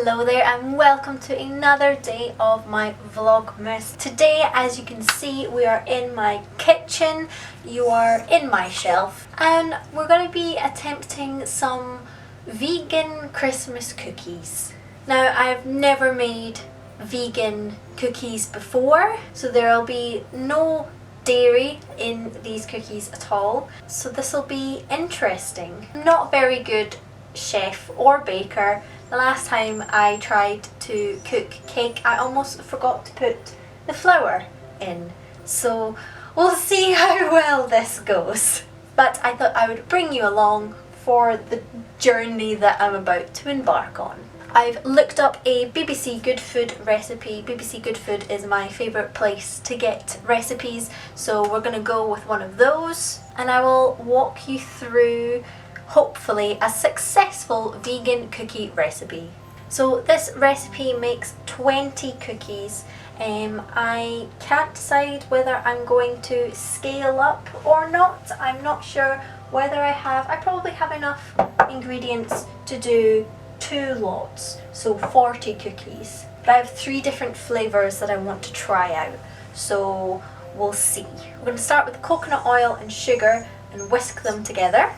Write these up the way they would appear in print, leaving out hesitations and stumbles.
Hello there and welcome to another day of my Vlogmas. Today, as you can see, we are in my kitchen. You are in my shelf and we're going to be attempting some vegan Christmas cookies. Now, I've never made vegan cookies before, so there'll be no dairy in these cookies at all, so this will be interesting. I'm not a very good chef or baker. The last time I tried to cook cake, I almost forgot to put the flour in, so we'll see how well this goes. But I thought I would bring you along for the journey that I'm about to embark on. I've looked up a BBC Good Food recipe. BBC Good Food is my favourite place to get recipes, so we're going to go with one of those and I will walk you through hopefully a successful vegan cookie recipe. So this recipe makes 20 cookies. I can't decide whether I'm going to scale up or not. I'm not sure whether I probably have enough ingredients to do 2 lots, so 40 cookies. But I have 3 different flavours that I want to try out, so we'll see. We're going to start with coconut oil and sugar and whisk them together.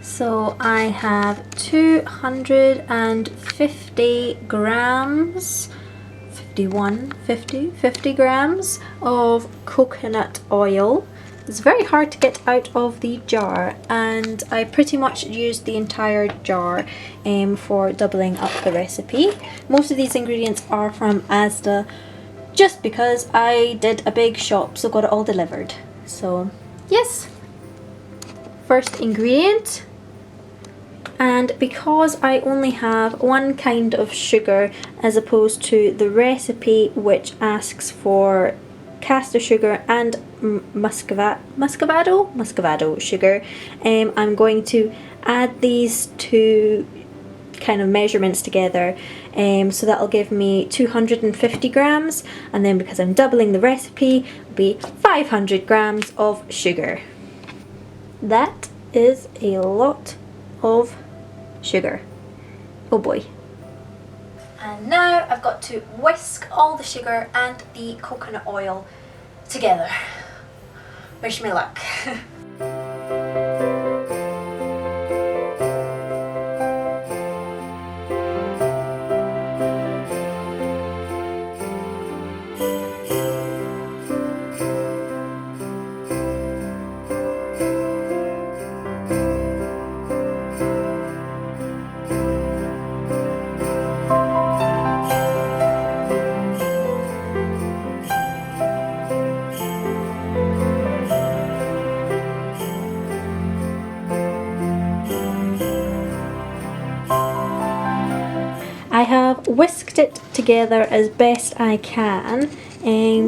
So I have 250 grams, 50 grams of coconut oil. It's very hard to get out of the jar and I pretty much used the entire jar for doubling up the recipe. Most of these ingredients are from Asda just because I did a big shop, so got it all delivered. So yes, first ingredient. And because I only have one kind of sugar as opposed to the recipe which asks for caster sugar and muscovado sugar, I'm going to add these 2 kind of measurements together, so that'll give me 250 grams, and then because I'm doubling the recipe, it'll be 500 grams of sugar. That is a lot of sugar. Oh boy. And now I've got to whisk all the sugar and the coconut oil together. Wish me luck. I have whisked it together as best I can,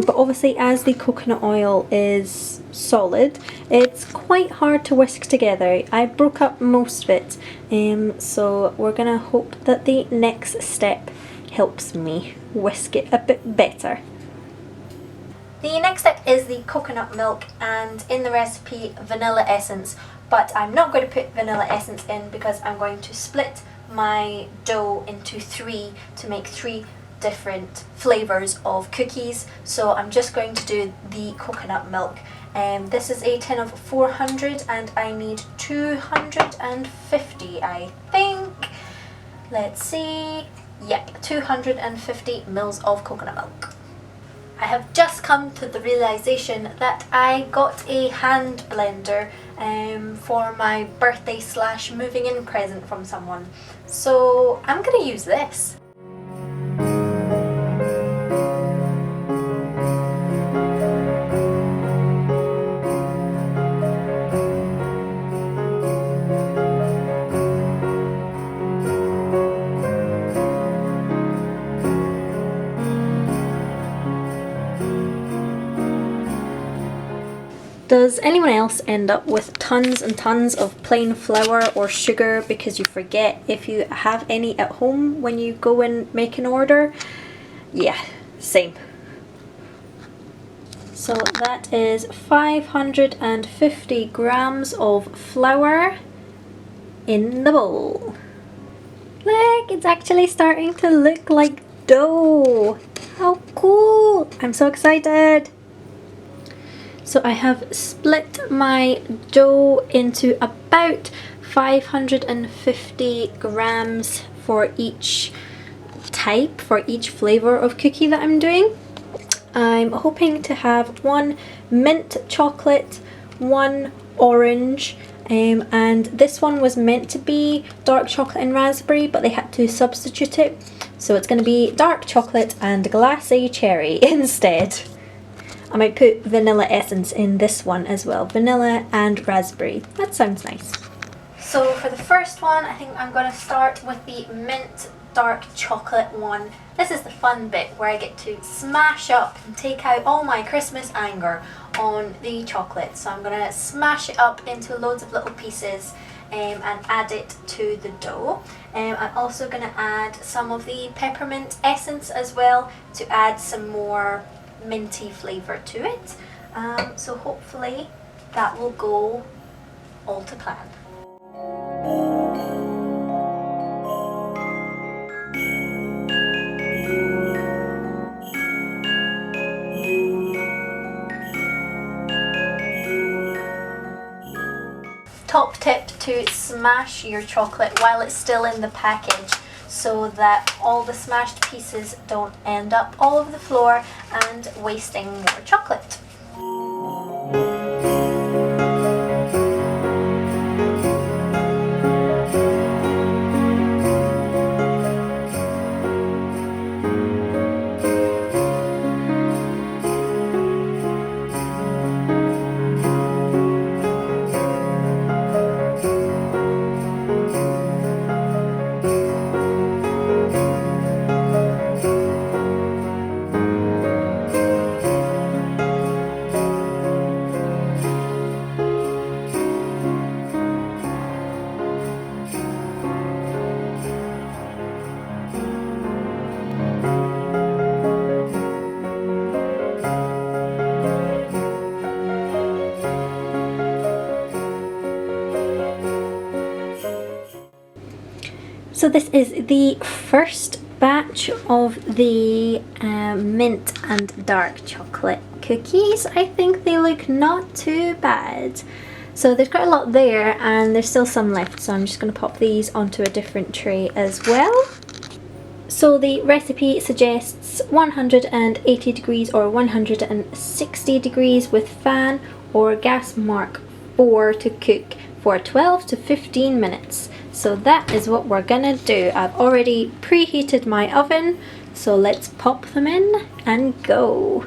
but obviously as the coconut oil is solid, it's quite hard to whisk together. I broke up most of it, so we're gonna hope that the next step helps me whisk it a bit better. The next step is the coconut milk, and in the recipe vanilla essence, but I'm not going to put vanilla essence in because I'm going to split my dough into 3 to make 3 different flavours of cookies, so I'm just going to do the coconut milk. This is a tin of 400 and I need 250, I think. Let's see. Yep, 250 mils of coconut milk. I have just come to the realisation that I got a hand blender for my birthday / moving in present from someone, so I'm going to use this. Does anyone else end up with tons and tons of plain flour or sugar because you forget if you have any at home when you go and make an order? Yeah, same. So that is 550 grams of flour in the bowl. Look, it's actually starting to look like dough. How cool! I'm so excited. So I have split my dough into about 550 grams for each type, for each flavour of cookie that I'm doing. I'm hoping to have one mint chocolate, one orange, and this one was meant to be dark chocolate and raspberry, but they had to substitute it. So it's going to be dark chocolate and glacé cherry instead. I might put vanilla essence in this one as well. Vanilla and raspberry. That sounds nice. So for the first one, I think I'm going to start with the mint dark chocolate one. This is the fun bit where I get to smash up and take out all my Christmas anger on the chocolate. So I'm going to smash it up into loads of little pieces and add it to the dough. I'm also going to add some of the peppermint essence as well to add some more minty flavour to it. So hopefully that will go all to plan. Top tip to smash your chocolate while it's still in the package so that all the smashed pieces don't end up all over the floor and wasting more chocolate. So this is the first batch of the mint and dark chocolate cookies. I think they look not too bad. So there's quite a lot there and there's still some left, so I'm just going to pop these onto a different tray as well. So the recipe suggests 180 degrees or 160 degrees with fan or gas mark 4 to cook for 12 to 15 minutes. So that is what we're gonna do. I've already preheated my oven, so let's pop them in and go.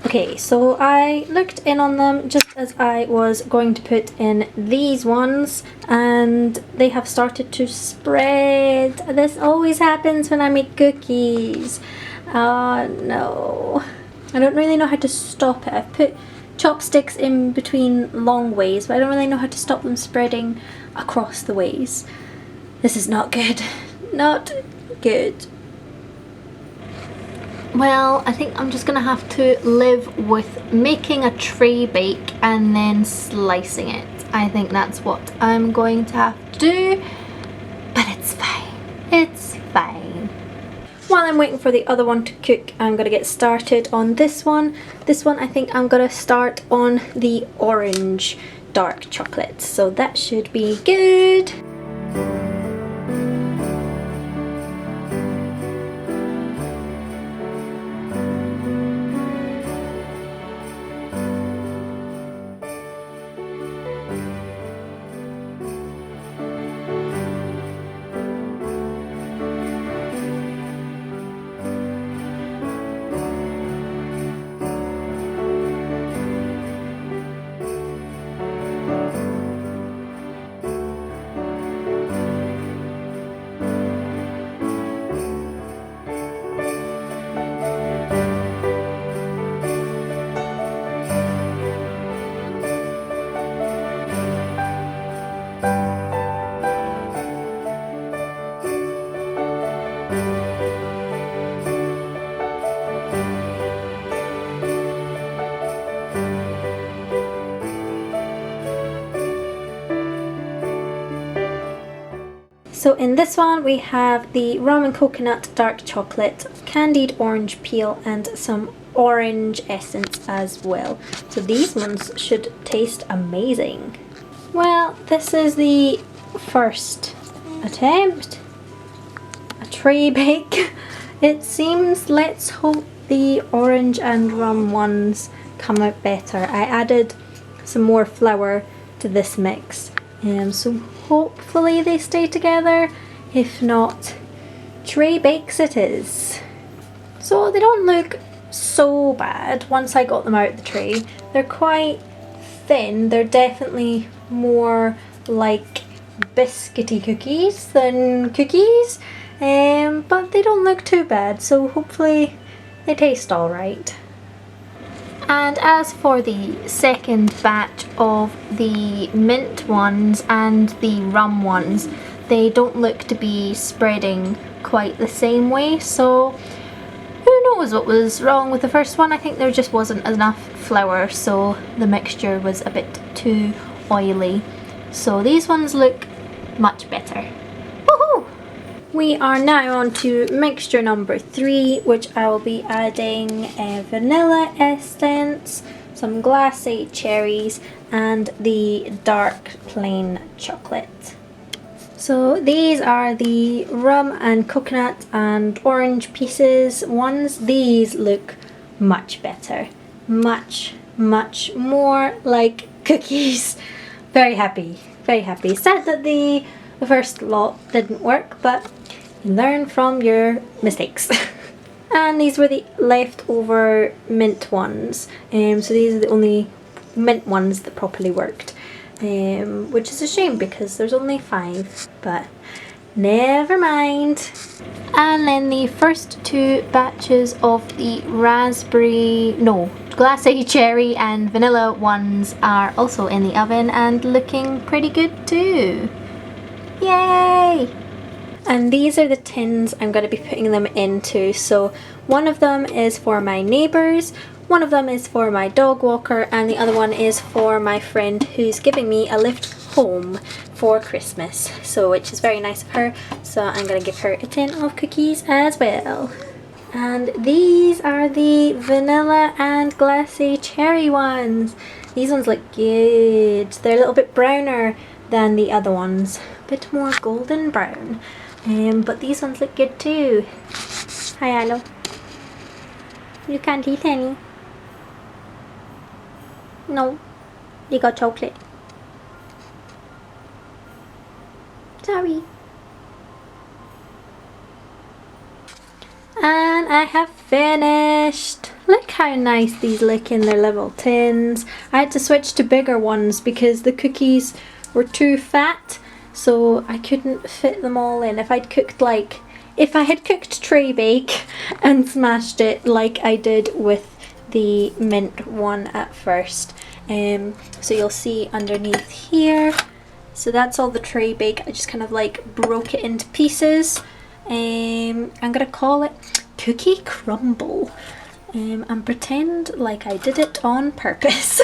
Okay, so I looked in on them just as I was going to put in these ones and they have started to spread. This always happens when I make cookies. Oh no. I don't really know how to stop it. I've put chopsticks in between long ways, but I don't really know how to stop them spreading across the ways. This is not good. Not good. Well, I think I'm just gonna have to live with making a tray bake and then slicing it. I think that's what I'm going to have to do, but it's fine. It's fine. While I'm waiting for the other one to cook, I'm gonna get started on this one. This one I think I'm gonna start on the orange dark chocolate, so that should be good. So in this one we have the rum and coconut dark chocolate, candied orange peel and some orange essence as well. So these ones should taste amazing. Well, this is the first attempt. A tray bake. It seems, let's hope the orange and rum ones come out better. I added some more flour to this mix, so hopefully they stay together. If not, tray bakes it is. So they don't look so bad once I got them out of the tray. They're quite thin. They're definitely more like biscuity cookies than cookies, but they don't look too bad, so hopefully they taste alright. And as for the second batch of the mint ones and the rum ones, they don't look to be spreading quite the same way, so who knows what was wrong with the first one. I think there just wasn't enough flour, so the mixture was a bit too oily. So these ones look much better. Woohoo! We are now on to mixture number 3, which I will be adding vanilla essence, some glacé cherries and the dark plain chocolate. So these are the rum and coconut and orange pieces ones. These look much better. Much more like cookies. Very happy, very happy. Sad that the first lot didn't work, but you learn from your mistakes. And these were the leftover mint ones. So these are the only mint ones that properly worked. Which is a shame because there's only 5, but never mind. And then the first 2 batches of the glacé cherry and vanilla ones are also in the oven and looking pretty good too. Yay! And these are the tins I'm going to be putting them into. So one of them is for my neighbours, one of them is for my dog walker, and the other one is for my friend who's giving me a lift home for Christmas. So which is very nice of her. So I'm going to give her a tin of cookies as well. And these are the vanilla and glacé cherry ones. These ones look good. They're a little bit browner than the other ones. A bit more golden brown. But these ones look good too. Hi, Alo. You can't eat any. No. You got chocolate. Sorry. And I have finished. Look how nice these look in their little tins. I had to switch to bigger ones because the cookies were too fat, so I couldn't fit them all in. If I had cooked tray bake and smashed it like I did with the mint one at first. So you'll see underneath here. So that's all the tray bake. I just kind of like broke it into pieces. I'm gonna call it cookie crumble, and pretend like I did it on purpose.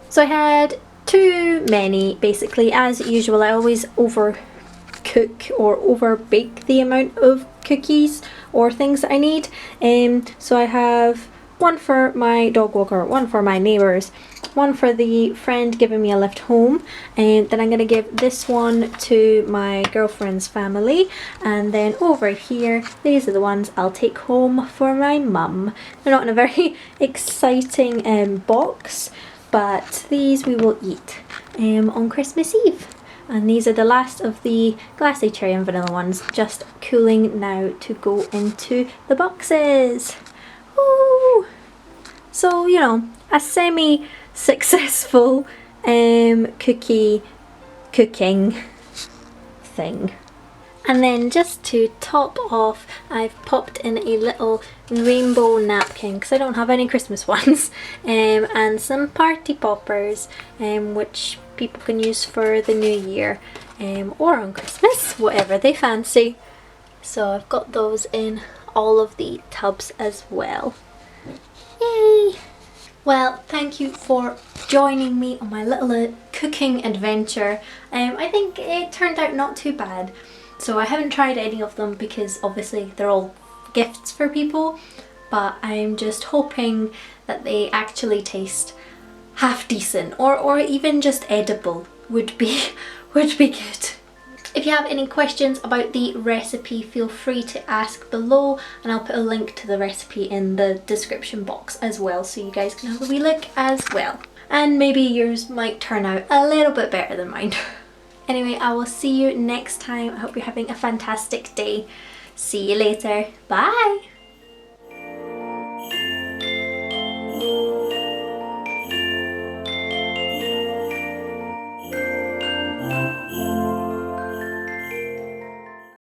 So I had too many basically. As usual, I always overcook or over bake the amount of cookies or things that I need. So I have one for my dog walker, one for my neighbours, one for the friend giving me a lift home, and then I'm going to give this one to my girlfriend's family, and then over here these are the ones I'll take home for my mum. They're not in a very exciting box, but these we will eat on Christmas Eve. And these are the last of the glacé cherry and vanilla ones, just cooling now to go into the boxes. Ooh. So, you know, a semi-successful cookie cooking thing. And then just to top off, I've popped in a little rainbow napkin because I don't have any Christmas ones, and some party poppers, which people can use for the new year or on Christmas, whatever they fancy. So I've got those in all of the tubs as well. Yay! Well, thank you for joining me on my little cooking adventure. I think it turned out not too bad. So I haven't tried any of them because obviously they're all gifts for people, but I'm just hoping that they actually taste half decent, or even just edible would be good. If you have any questions about the recipe, feel free to ask below, and I'll put a link to the recipe in the description box as well, so you guys can have a wee look as well. And maybe yours might turn out a little bit better than mine. Anyway, I will see you next time. I hope you're having a fantastic day. See you later. Bye!